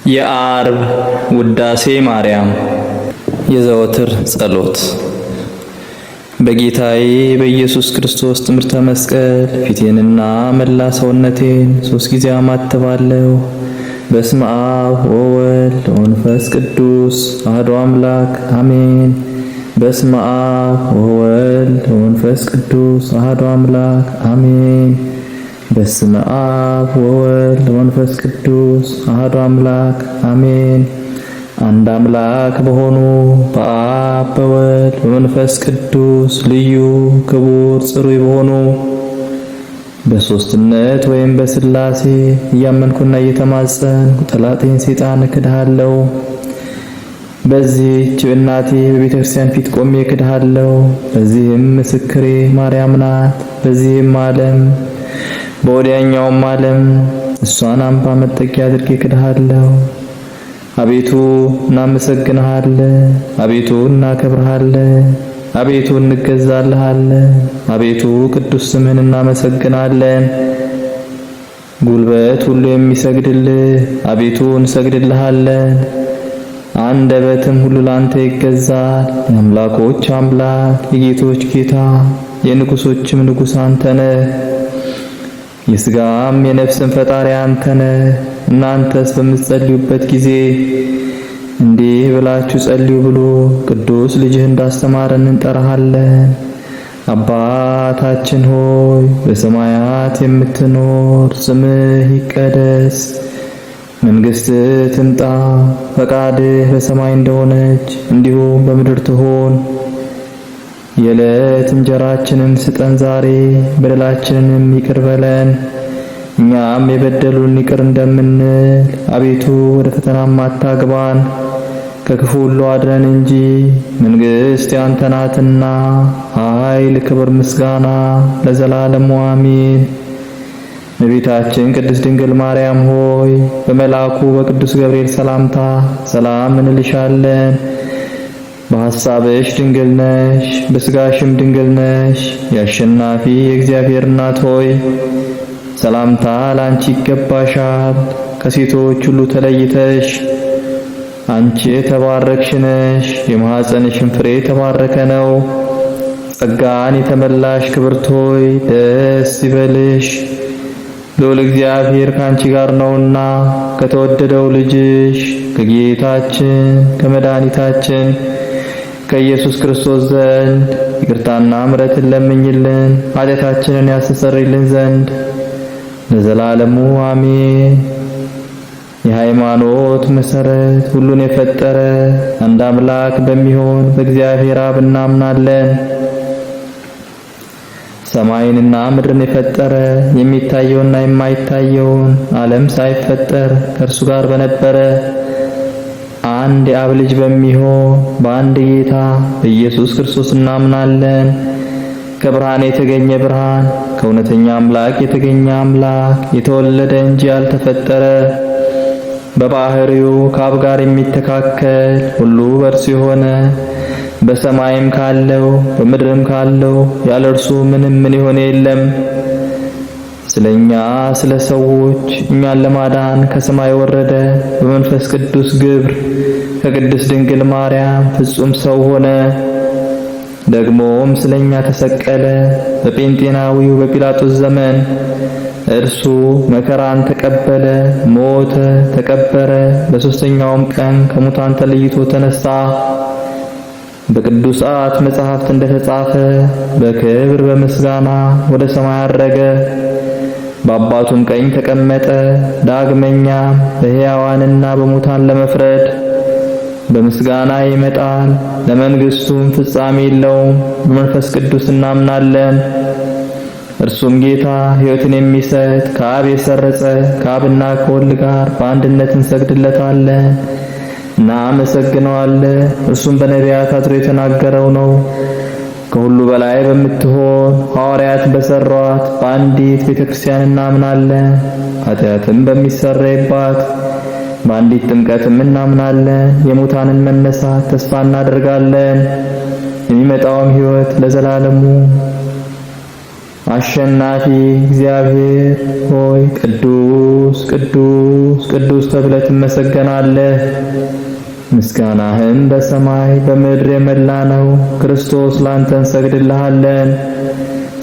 የዓርብ ውዳሴ ማርያም። የዘወትር ጸሎት። በጌታዬ በኢየሱስ ክርስቶስ ትምህርተ መስቀል ፊቴንና መላ ሰውነቴን 3 ጊዜ አማትባለሁ። በስመ አብ ወወልድ ወመንፈስ ቅዱስ አሐዱ አምላክ አሜን። በስመ አብ ወወልድ ወመንፈስ ቅዱስ አሐዱ አምላክ አሜን። በስመ አብ ወወልድ ወመንፈስ ቅዱስ አሐዱ አምላክ አሜን። አንድ አምላክ በሆኑ በአብ በወልድ በመንፈስ ቅዱስ ልዩ ክቡር ጽሩይ በሆኑ በሦስትነት ወይም በሥላሴ እያመንኩና እየተማጸንኩ ጠላቴን ሰይጣን እክድሃለሁ። በዚህች እናቴ በቤተ ክርስቲያን ፊት ቆሜ እክድሃለሁ። በዚህም ምስክሬ ማርያም ናት። በዚህም ዓለም በወዲያኛውም ዓለም እሷን አምባ መጠጊያ አድርጌ እክድሃለሁ። አቤቱ እናመሰግንሃለን፣ አቤቱ እናከብርሃለን፣ አቤቱ እንገዛልሃለን፣ አቤቱ ቅዱስ ስምህን እናመሰግናለን። ጉልበት ሁሉ የሚሰግድልህ አቤቱ እንሰግድልሃለን። አንደበትም ሁሉ ላንተ ይገዛል። የአምላኮች አምላክ የጌቶች ጌታ የንጉሶችም ንጉሥ አንተ ነህ። የሥጋም የነፍስም ፈጣሪ አንተ ነህ። እናንተስ በምትጸልዩበት ጊዜ እንዲህ ብላችሁ ጸልዩ ብሎ ቅዱስ ልጅህ እንዳስተማረን እንጠራሃለን። አባታችን ሆይ በሰማያት የምትኖር፣ ስምህ ይቀደስ፣ መንግሥትህ ትምጣ፣ ፈቃድህ በሰማይ እንደሆነች እንዲሁም በምድር ትሆን። የዕለት እንጀራችንን ስጠን ዛሬ፣ በደላችንን ይቅር በለን እኛም የበደሉን ይቅር እንደምንል። አቤቱ ወደ ፈተናም አታግባን ከክፉ ሁሉ አድነን እንጂ መንግሥት ያንተ ናትና፣ ኃይል፣ ክብር፣ ምስጋና ለዘላለሙ አሜን። እመቤታችን ቅድስት ድንግል ማርያም ሆይ በመልአኩ በቅዱስ ገብርኤል ሰላምታ ሰላም እንልሻለን። በሐሳብሽ ድንግል ነሽ፣ በሥጋሽም ድንግል ነሽ። የአሸናፊ የእግዚአብሔር እናት ሆይ ሰላምታ ላንቺ ይገባሻል። ከሴቶች ሁሉ ተለይተሽ አንቺ የተባረክሽ ነሽ፣ የማኅፀንሽም ፍሬ የተባረከ ነው። ጸጋን የተመላሽ ክብርት ሆይ ደስ ይበልሽ፣ ልዑል እግዚአብሔር ካንቺ ጋር ነውና ከተወደደው ልጅሽ ከጌታችን ከመድኃኒታችን ከኢየሱስ ክርስቶስ ዘንድ ይቅርታና ምሕረትን ለምኝልን ኃጢአታችንን ያስተሰርይልን ዘንድ ለዘላለሙ አሜን። የሃይማኖት መሠረት ሁሉን የፈጠረ አንድ አምላክ በሚሆን በእግዚአብሔር አብ እናምናለን። ሰማይንና ምድርን የፈጠረ የሚታየውና የማይታየውን ዓለም ሳይፈጠር ከእርሱ ጋር በነበረ አንድ የአብ ልጅ በሚሆን በአንድ ጌታ በኢየሱስ ክርስቶስ እናምናለን። ከብርሃን የተገኘ ብርሃን፣ ከእውነተኛ አምላክ የተገኘ አምላክ፣ የተወለደ እንጂ ያልተፈጠረ፣ በባህሪው ከአብ ጋር የሚተካከል፣ ሁሉ በእርሱ የሆነ፣ በሰማይም ካለው በምድርም ካለው ያለ እርሱ ምንም ምን የሆነ የለም። ስለኛ ስለ ሰዎች እኛን ለማዳን ከሰማይ ወረደ። በመንፈስ ቅዱስ ግብር ከቅድስት ድንግል ማርያም ፍጹም ሰው ሆነ። ደግሞም ስለኛ ተሰቀለ። በጴንጤናዊው በጲላጦስ ዘመን እርሱ መከራን ተቀበለ፣ ሞተ፣ ተቀበረ። በሦስተኛውም ቀን ከሙታን ተለይቶ ተነሳ። በቅዱሳት መጻሕፍት እንደተጻፈ በክብር በምስጋና ወደ ሰማይ አረገ። በአባቱም ቀኝ ተቀመጠ። ዳግመኛ በሕያዋንና በሙታን ለመፍረድ በምስጋና ይመጣል። ለመንግሥቱም ፍጻሜ የለውም። በመንፈስ ቅዱስ እናምናለን። እርሱም ጌታ ሕይወትን የሚሰጥ ከአብ የሰረጸ ከአብና ከወልድ ጋር በአንድነት እንሰግድለታለን፣ እናመሰግነዋለን። እርሱም በነቢያት አድሮ የተናገረው ነው። ከሁሉ በላይ በምትሆን ሐዋርያት በሠሯት በአንዲት ቤተክርስቲያን እናምናለን። ኃጢአትም በሚሰረይባት በአንዲት ጥምቀትም እናምናለን። የሙታንን መነሳት ተስፋ እናደርጋለን። የሚመጣውም ሕይወት ለዘላለሙ አሸናፊ እግዚአብሔር ሆይ ቅዱስ ቅዱስ ቅዱስ ተብለህ ትመሰገናለህ። ምስጋናህም በሰማይ በምድር የመላ ነው። ክርስቶስ ላንተ እንሰግድልሃለን።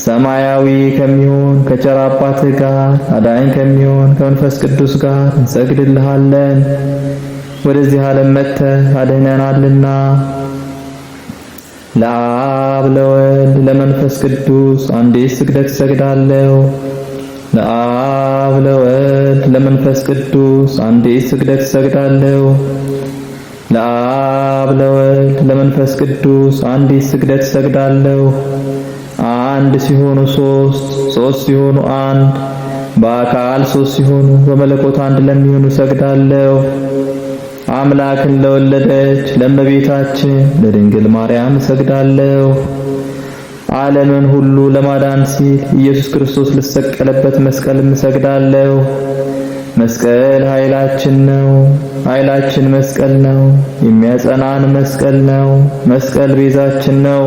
ሰማያዊ ከሚሆን ከቸር አባትህ ጋር አዳኝ ከሚሆን ከመንፈስ ቅዱስ ጋር እንሰግድልሃለን። ወደዚህ ዓለም መጥተህ አድነናልና ለአብ ለወልድ ለመንፈስ ቅዱስ አንዲት ስግደት እሰግዳለሁ። ለአብ ለወልድ ለመንፈስ ቅዱስ አንዲት ስግደት እሰግዳለሁ። ለአብ ለወልድ ለመንፈስ ቅዱስ አንዲት ስግደት እሰግዳለሁ። አንድ ሲሆኑ ሶስት፣ ሶስት ሲሆኑ አንድ፣ በአካል ሶስት ሲሆኑ በመለኮት አንድ ለሚሆኑ እሰግዳለሁ። አምላክን ለወለደች ለእመቤታችን ለድንግል ማርያም እሰግዳለሁ። ዓለምን ሁሉ ለማዳን ሲል ኢየሱስ ክርስቶስ ለተሰቀለበት መስቀልም እሰግዳለሁ። መስቀል ኃይላችን ነው። ኃይላችን መስቀል ነው። የሚያጸናን መስቀል ነው። መስቀል ቤዛችን ነው።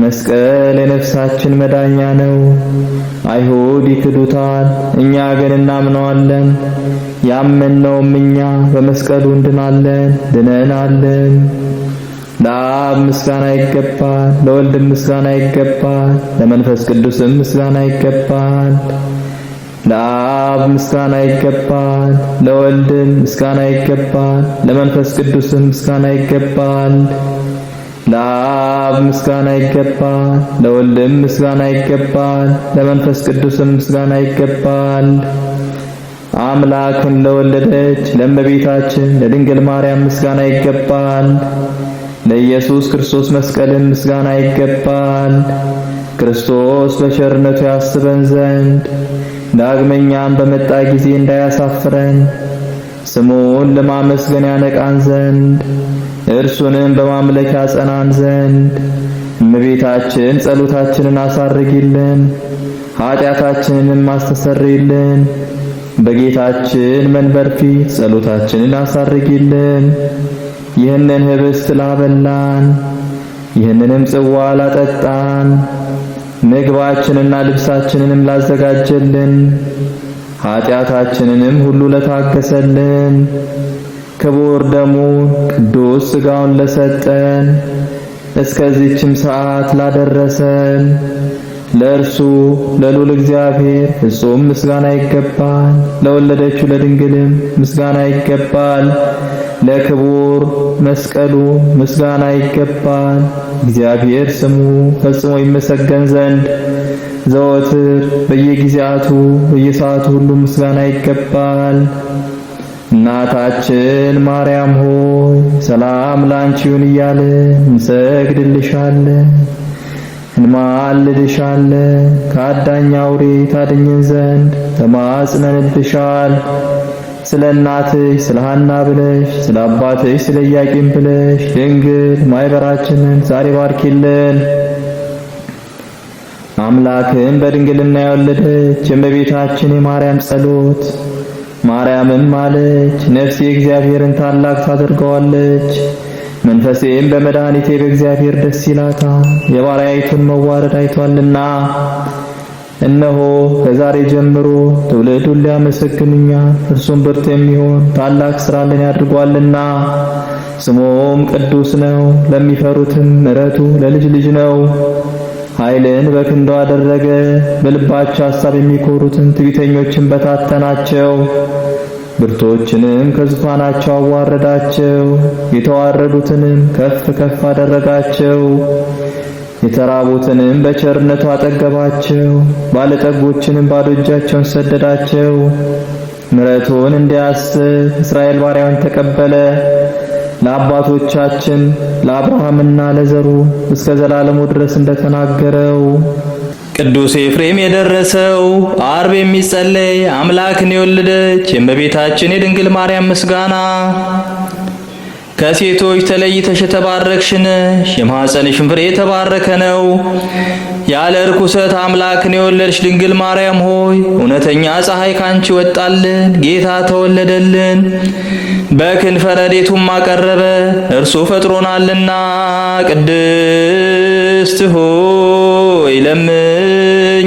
መስቀል የነፍሳችን መዳኛ ነው። አይሁድ ይክዱታል፣ እኛ ግን እናምነዋለን። ያመንነውም እኛ በመስቀሉ እንድናለን፣ ድነናለን። ለአብ ምስጋና ይገባል፣ ለወልድም ምስጋና ይገባል፣ ለመንፈስ ቅዱስም ምስጋና ይገባል። ለአብ ምስጋና ይገባል፣ ለወልድም ምስጋና ይገባል፣ ለመንፈስ ቅዱስም ምስጋና ይገባል። ለአብ ምስጋና ይገባል፣ ለወልድም ምስጋና ይገባል፣ ለመንፈስ ቅዱስም ምስጋና ይገባል። አምላክን ለወለደች ለእመቤታችን ለድንግል ማርያም ምስጋና ይገባል። ለኢየሱስ ክርስቶስ መስቀልም ምስጋና ይገባል። ክርስቶስ በቸርነቱ ያስበን ዘንድ ዳግመኛም በመጣ ጊዜ እንዳያሳፍረን ስሙን ለማመስገን ያነቃን ዘንድ እርሱንም በማምለክ ያጸናን ዘንድ እመቤታችን ጸሎታችንን አሳርጊልን፣ ኃጢአታችንንም አስተሰርይልን። በጌታችን መንበር ፊት ጸሎታችንን አሳርጊልን። ይህንን ህብስት ላበላን፣ ይህንንም ጽዋ ላጠጣን፣ ምግባችንና ልብሳችንንም ላዘጋጀልን፣ ኃጢአታችንንም ሁሉ ለታገሰልን፣ ክቡር ደሙን ቅዱስ ሥጋውን ለሰጠን፣ እስከዚህችም ሰዓት ላደረሰን ለእርሱ ለልዑል እግዚአብሔር ፍጹም ምስጋና ይገባል። ለወለደችው ለድንግልም ምስጋና ይገባል። ለክቡር መስቀሉ ምስጋና ይገባል። እግዚአብሔር ስሙ ፈጽሞ ይመሰገን ዘንድ ዘወትር በየጊዜያቱ በየሰዓቱ ሁሉ ምስጋና ይገባል። እናታችን ማርያም ሆይ ሰላም ላንቺ ይሁን እያልን እንሰግድልሻለን፣ እንማልድሻለን። ከአዳኝ አውሬ ታድኝን ዘንድ ተማጽነንልሻል። ስለ እናትሽ ስለ ሐና ብለሽ፣ ስለ አባትሽ ስለ ኢያቄም ብለሽ ድንግል ማኅበራችንን ዛሬ ባርኪልን። አምላክን በድንግልና የወለደች የእመቤታችን የማርያም ጸሎት። ማርያምም አለች፣ ነፍሴ እግዚአብሔርን ታላቅ ታደርገዋለች፣ መንፈሴም በመድኃኒቴ በእግዚአብሔር ደስ ይላታል፣ የባሪያይቱን መዋረድ አይቷልና። እነሆ ከዛሬ ጀምሮ ትውልድ ሁሉ ያመሰግኑኛል፣ እርሱም ብርቱ የሚሆን ታላቅ ሥራ ለኔ አድርጓልና። ስሙም ቅዱስ ነው፣ ለሚፈሩትም ምሕረቱ ለልጅ ልጅ ነው። ኃይልን በክንዱ አደረገ፣ በልባቸው ሐሳብ የሚኮሩትን ትዕቢተኞችን በታተናቸው። ብርቶችንም ከዙፋናቸው አዋረዳቸው፣ የተዋረዱትንም ከፍ ከፍ አደረጋቸው። የተራቡትንም በቸርነቱ አጠገባቸው፣ ባለጠጎችንም ባዶ እጃቸውን ሰደዳቸው። ምሕረቱን እንዲያስብ እስራኤል ባሪያውን ተቀበለ። ለአባቶቻችን ለአብርሃምና ለዘሩ እስከ ዘላለሙ ድረስ እንደተናገረው ቅዱስ ኤፍሬም የደረሰው ዓርብ የሚጸለይ አምላክን የወለደች የእመቤታችን የድንግል ማርያም ምስጋና። ከሴቶች ተለይተሽ የተባረክሽ ነሽ፣ የማኅፀንሽም ፍሬ የተባረከ ነው። ያለ ርኩሰት አምላክን የወለድሽ ድንግል ማርያም ሆይ እውነተኛ ፀሐይ ካንቺ ወጣልን፣ ጌታ ተወለደልን። በክንፈ ረድኤቱም አቀረበ፣ እርሱ ፈጥሮናልና። ቅድስት ሆይ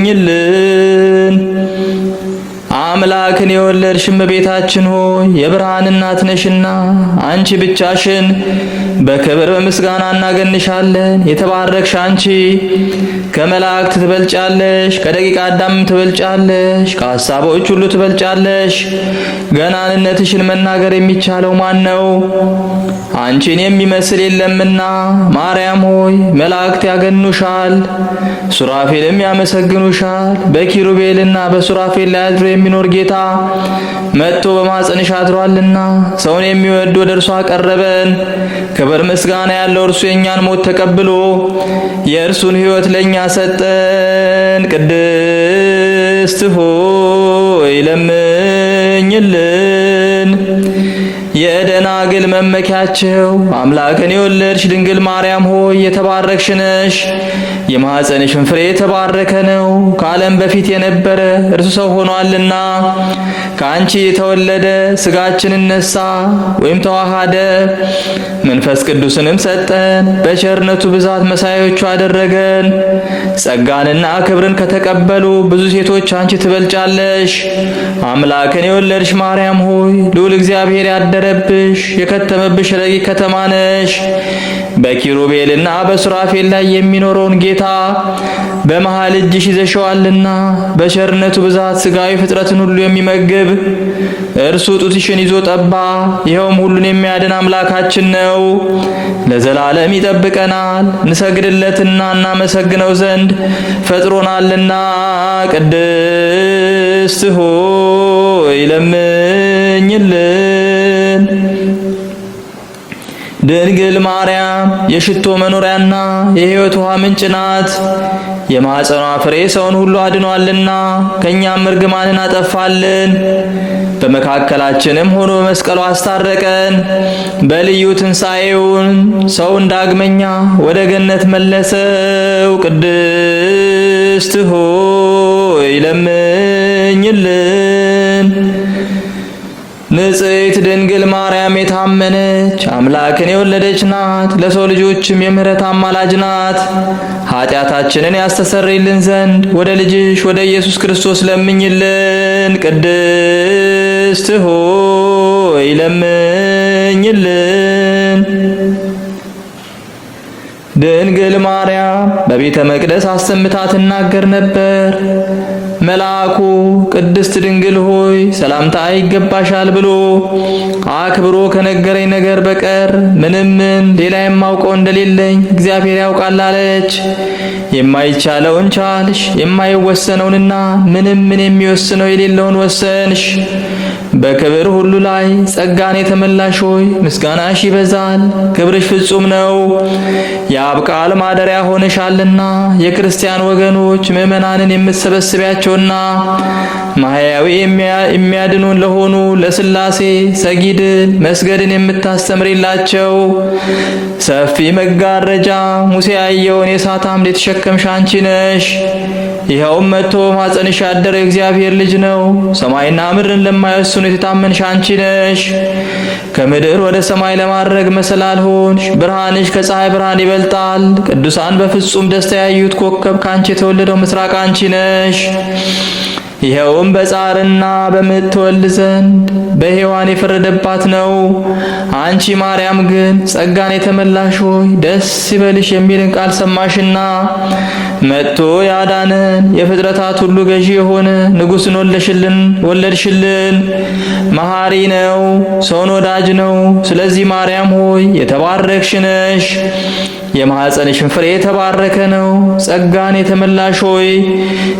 ለምኝልን። አምላክን የወለድሽ እመቤታችን ሆይ የብርሃን እናት ነሽና አንቺ ብቻሽን በክብር በምስጋና እናገንሻለን። የተባረክሽ አንቺ ከመላእክት ትበልጫለሽ፣ ከደቂቀ አዳም ትበልጫለሽ፣ ከሐሳቦች ሁሉ ትበልጫለሽ። ገናንነትሽን መናገር የሚቻለው ማን ነው? አንቺን የሚመስል የለምና። ማርያም ሆይ መላእክት ያገኑሻል፣ ሱራፌልም ያመሰግኑሻል። በኪሩቤልና በሱራፌል ላይ አድሮ የሚኖር ጌታ መጥቶ በማኅፀንሽ አድሯልና ሰውን የሚወድ ወደ እርሱ አቀረበን። ክብር ምስጋና ያለው እርሱ የኛን ሞት ተቀብሎ የእርሱን ሕይወት ለኛ ሰጠን። ቅድስት ሆይ ለምኝልን። የደናግል መመኪያቸው አምላክን የወለድሽ ድንግል ማርያም ሆይ የተባረክሽ ነሽ፣ የማኅፀንሽም ፍሬ የተባረከ ነው። ከዓለም በፊት የነበረ እርሱ ሰው ሆኗልና ከአንቺ የተወለደ ሥጋችንን ነሳ ወይም ተዋሃደ፣ መንፈስ ቅዱስንም ሰጠን። በቸርነቱ ብዛት መሳዮቹ አደረገን። ጸጋንና ክብርን ከተቀበሉ ብዙ ሴቶች አንቺ ትበልጫለሽ። አምላክን የወለድሽ ማርያም ሆይ ልዑል እግዚአብሔር ያደረብሽ የከተመብሽ ረቂቅ ከተማ ነሽ። በኪሩቤልና በሱራፌል ላይ የሚኖረውን ጌታ በመሃል እጅሽ ይዘሽዋልና በቸርነቱ ብዛት ሥጋዊ ፍጥረትን ሁሉ የሚመግብ እርሱ ጡትሽን ይዞ ጠባ። ይኸውም ሁሉን የሚያድን አምላካችን ነው። ለዘላለም ይጠብቀናል። እንሰግድለትና እናመሰግነው ዘንድ ፈጥሮናልና። ቅድስት ሆይ ለምኝልን። ድንግል ማርያም የሽቶ መኖሪያና የሕይወት ውሃ ምንጭ ናት። የማኅፀኗ ፍሬ ሰውን ሁሉ አድኗልና ከእኛም እርግማንን አጠፋልን። በመካከላችንም ሆኖ በመስቀሉ አስታረቀን። በልዩ ትንሣኤውን ሰውን ዳግመኛ ወደ ገነት መለሰው። ቅድስት ሆይ ለምኝልን። ንጽሕት ድንግል ማርያም የታመነች አምላክን የወለደች ናት። ለሰው ልጆችም የምሕረት አማላጅ ናት። ኃጢአታችንን ያስተሰርይልን ዘንድ ወደ ልጅሽ ወደ ኢየሱስ ክርስቶስ ለምኝልን። ቅድስት ሆይ ለምኝልን። ድንግል ማርያም በቤተ መቅደስ አሰምታ ትናገር ነበር። መልአኩ ቅድስት ድንግል ሆይ ሰላምታ ይገባሻል ብሎ አክብሮ ከነገረኝ ነገር በቀር ምንም ሌላ የማውቀው እንደሌለኝ እግዚአብሔር ያውቃል አለች። የማይቻለውን ቻልሽ፣ የማይወሰነውንና ምንም የሚወስነው የሌለውን ወሰንሽ። በክብር ሁሉ ላይ ጸጋን የተመላሽ ሆይ ምስጋናሽ ይበዛል፣ ክብርሽ ፍጹም ነው። የአብ ቃል ማደሪያ ሆነሻልና የክርስቲያን ወገኖች ምእመናንን የምትሰበስቢያቸውና ማህያዊ የሚያድኑን ለሆኑ ለሥላሴ ሰጊድን መስገድን የምታስተምሪላቸው ሰፊ መጋረጃ ሙሴ ያየውን የእሳት አምድ የተሸከምሽ አንቺ ነሽ። ይኸውም መጥቶ በማኅፀንሽ ያደረ የእግዚአብሔር ልጅ ነው። ሰማይና ምድርን ለማይወስኑ የታመንሽ አንቺ ነሽ። ከምድር ወደ ሰማይ ለማድረግ መሰላል ሆንሽ። ብርሃንሽ ከፀሐይ ብርሃን ይበልጣል። ቅዱሳን በፍጹም ደስታ ያዩት ኮከብ ካንቺ የተወለደው ምስራቅ አንቺ ነሽ። ይኸውም በጻርና በምጥ ትወልድ ዘንድ በሔዋን የፈረደባት ነው። አንቺ ማርያም ግን ጸጋን የተመላሽ ሆይ ደስ ይበልሽ የሚልን ቃል ሰማሽና መጥቶ ያዳነን የፍጥረታት ሁሉ ገዢ የሆነ ንጉሥን ወለድሽልን። መሐሪ ነው፣ ሰውን ወዳጅ ነው። ስለዚህ ማርያም ሆይ የተባረክሽ ነሽ። የማኅፀንሽን ፍሬ የተባረከ ነው። ጸጋን የተመላሽ ሆይ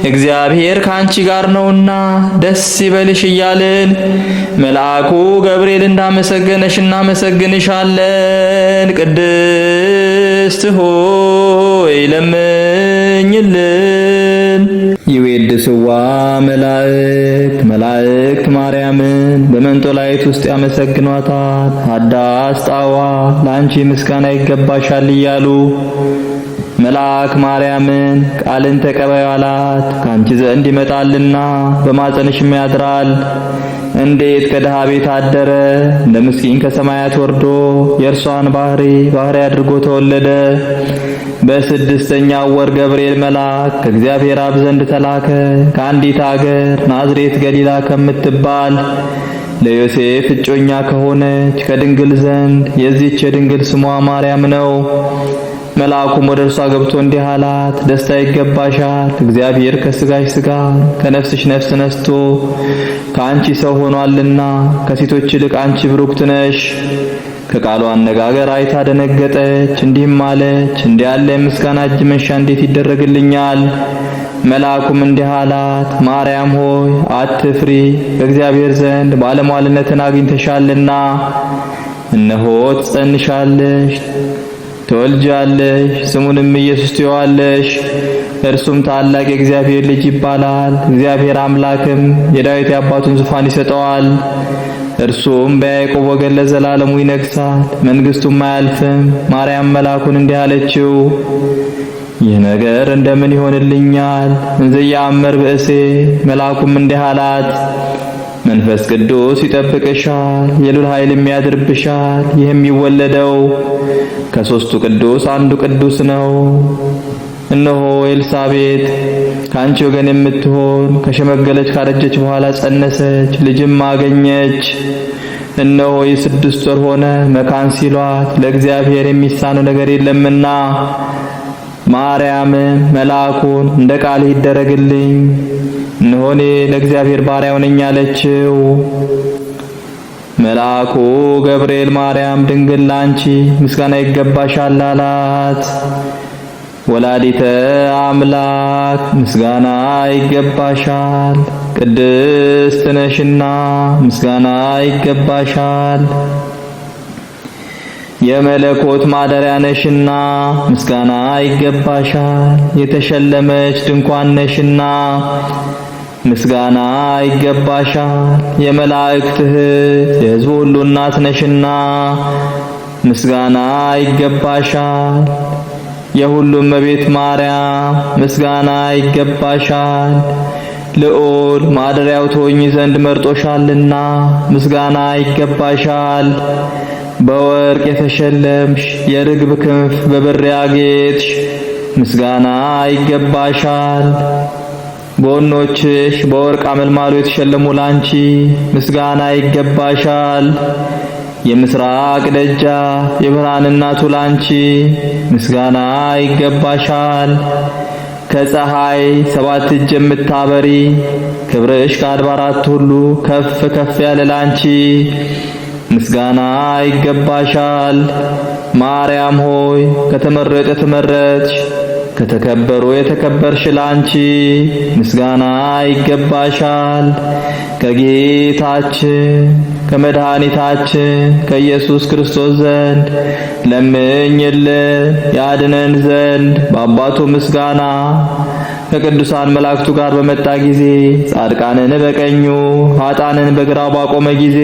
እግዚአብሔር ከአንቺ ጋር ነውና ደስ ይበልሽ እያልን መልአኩ ገብርኤል እንዳመሰገነሽ እናመሰግንሻለን። ቅድስት ሆይ ለምኝልን። ይዌድስ ይቅርትዋ መላእክት ማርያምን በመንጦላይት ውስጥ ያመሰግኗታል። ሀዳስ ጣዋ ለአንቺ ምስጋና ይገባሻል እያሉ መልአክ ማርያምን ቃልን ተቀበይ አላት። ካንቺ ዘንድ ይመጣልና በማፀንሽም ያድራል። እንዴት ከድሃ ቤት አደረ፣ እንደ ምስኪን ከሰማያት ወርዶ የእርሷን ባህሪ አድርጎ ተወለደ። በስድስተኛው ወር ገብርኤል መልአክ ከእግዚአብሔር አብ ዘንድ ተላከ። ከአንዲት አገር ናዝሬት ገሊላ ከምትባል ለዮሴፍ እጮኛ ከሆነች ከድንግል ዘንድ የዚህች የድንግል ስሟ ማርያም ነው። መልአኩም ወደ እርሷ ገብቶ እንዲህ አላት፣ ደስታ ይገባሻል፣ እግዚአብሔር ከስጋሽ ስጋ ከነፍስሽ ነፍስ ነስቶ ከአንቺ ሰው ሆኗልና ከሴቶች ይልቅ አንቺ ብሩክት ነሽ። ከቃሉ አነጋገር አይታ ደነገጠች፣ እንዲህም አለች፣ እንዲህ ያለ የምስጋና እጅ መንሻ እንዴት ይደረግልኛል? መልአኩም እንዲህ አላት፣ ማርያም ሆይ አትፍሪ፣ በእግዚአብሔር ዘንድ ባለሟልነትን አግኝተሻልና እነሆ ትጸንሻለሽ፣ ትወልጃለሽ፣ ስሙንም ኢየሱስ ትይዋለሽ። እርሱም ታላቅ የእግዚአብሔር ልጅ ይባላል። እግዚአብሔር አምላክም የዳዊት የአባቱን ዙፋን ይሰጠዋል። እርሱም በያዕቆብ ወገን ለዘላለሙ ይነግሣል፣ መንግሥቱም አያልፍም። ማርያም መልአኩን እንዲህ አለችው፣ ይህ ነገር እንደምን ይሆንልኛል? እንዘ ይአምር ብእሴ። መልአኩም እንዲህ አላት፣ መንፈስ ቅዱስ ይጠብቅሻል፣ የልዑል ኃይልም ያድርብሻል። ይህም የሚወለደው ከሦስቱ ቅዱስ አንዱ ቅዱስ ነው። እነሆ ኤልሳቤጥ ከአንቺ ወገን የምትሆን ከሸመገለች ካረጀች በኋላ ጸነሰች፣ ልጅም አገኘች። እነሆ የ6 ወር ሆነ መካን ሲሏት ለእግዚአብሔር የሚሳነው ነገር የለምና። ማርያምን መልአኩን እንደ ቃልህ ይደረግልኝ፣ እነሆ እኔ ለእግዚአብሔር ባሪያው ነኝ አለችው። መልአኩ ገብርኤል ማርያም ድንግል ላንቺ ምስጋና ይገባሻል አላት። ወላዲተ አምላክ ምስጋና ይገባሻል፣ ቅድስት ነሽና ምስጋና ይገባሻል። የመለኮት ማደሪያ ነሽና ምስጋና ይገባሻል። የተሸለመች ድንኳን ነሽና ምስጋና ይገባሻል። የመላእክት እህት የሕዝቡ ሁሉ እናት ነሽና ምስጋና ይገባሻል። የሁሉም እመቤት ማርያም ምስጋና ይገባሻል። ልዑል ማደሪያው ትሆኚ ዘንድ መርጦሻልና ምስጋና ይገባሻል። በወርቅ የተሸለምሽ የርግብ ክንፍ በብር ያጌጥሽ ምስጋና ይገባሻል። ጎኖችሽ በወርቅ አመልማሎ የተሸለሙ ላንቺ ምስጋና ይገባሻል። የምስራቅ ደጃፍ የብርሃን እናቱ ላንቺ ምስጋና ይገባሻል። ከፀሐይ 7 እጅ የምታበሪ ክብርሽ ከአድባራት ሁሉ ከፍ ከፍ ያለ ላንቺ ምስጋና ይገባሻል። ማርያም ሆይ ከተመረጠ ተመረጥሽ፣ ከተከበሩ የተከበርሽ ላንቺ ምስጋና ይገባሻል። ከጌታችን ከመድኃኒታችን ከኢየሱስ ክርስቶስ ዘንድ ለምኝልን ያድነን ዘንድ በአባቱ ምስጋና ከቅዱሳን መላእክቱ ጋር በመጣ ጊዜ ጻድቃንን በቀኙ ኃጥአንን በግራው ባቆመ ጊዜ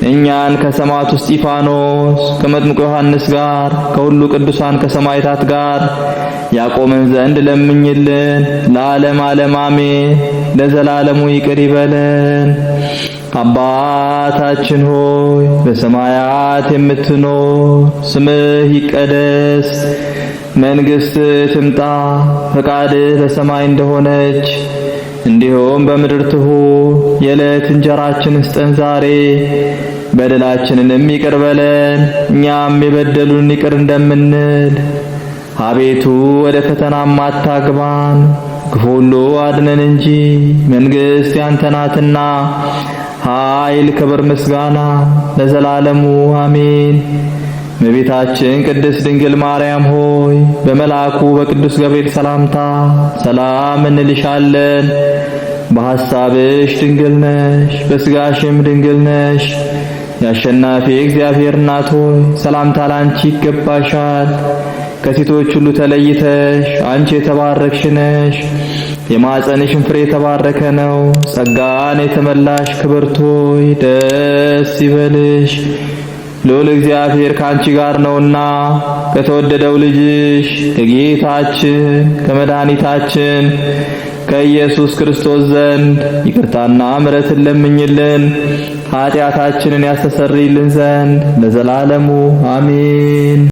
እኛን ከሰማዕቱ እስጢፋኖስ ከመጥምቁ ዮሐንስ ጋር ከሁሉ ቅዱሳን ከሰማዕታት ጋር ያቆመን ዘንድ ለምኝልን። ለዓለም ዓለም አሜን። ለዘላለሙ ይቅር ይበለን። አባታችን ሆይ በሰማያት የምትኖር፣ ስምህ ይቀደስ፣ መንግሥትህ ትምጣ፣ ፈቃድህ በሰማይ እንደሆነች እንዲሁም በምድር ትሁን። የዕለት እንጀራችንን ስጠን ዛሬ፣ በደላችንንም ይቅር በለን እኛም የበደሉን ይቅር እንደምንል። አቤቱ ወደ ፈተናም አታግባን፣ ክፉ ሁሉ አድነን እንጂ መንግሥት ያንተ ናትና ኃይል፣ ክብር፣ ምስጋና ለዘላለሙ አሜን። እመቤታችን ቅድስት ድንግል ማርያም ሆይ በመልአኩ በቅዱስ ገብርኤል ሰላምታ ሰላም እንልሻለን። በሐሳብሽ ድንግል ነሽ፣ በሥጋሽም ድንግል ነሽ። የአሸናፊ እግዚአብሔር እናት ሆይ ሰላምታ ላንቺ ይገባሻል። ከሴቶች ሁሉ ተለይተሽ አንቺ የተባረክሽ ነሽ፣ የማኅፀንሽም ፍሬ የተባረከ ነው። ጸጋን የተመላሽ ክብርት ሆይ ደስ ይበልሽ፣ ልዑል እግዚአብሔር ከአንቺ ጋር ነውና ከተወደደው ልጅሽ ከጌታችን ከመድኃኒታችን ከኢየሱስ ክርስቶስ ዘንድ ይቅርታና ምሕረትን ለምኝልን ኃጢአታችንን ያስተሰርይልን ዘንድ ለዘላለሙ አሜን።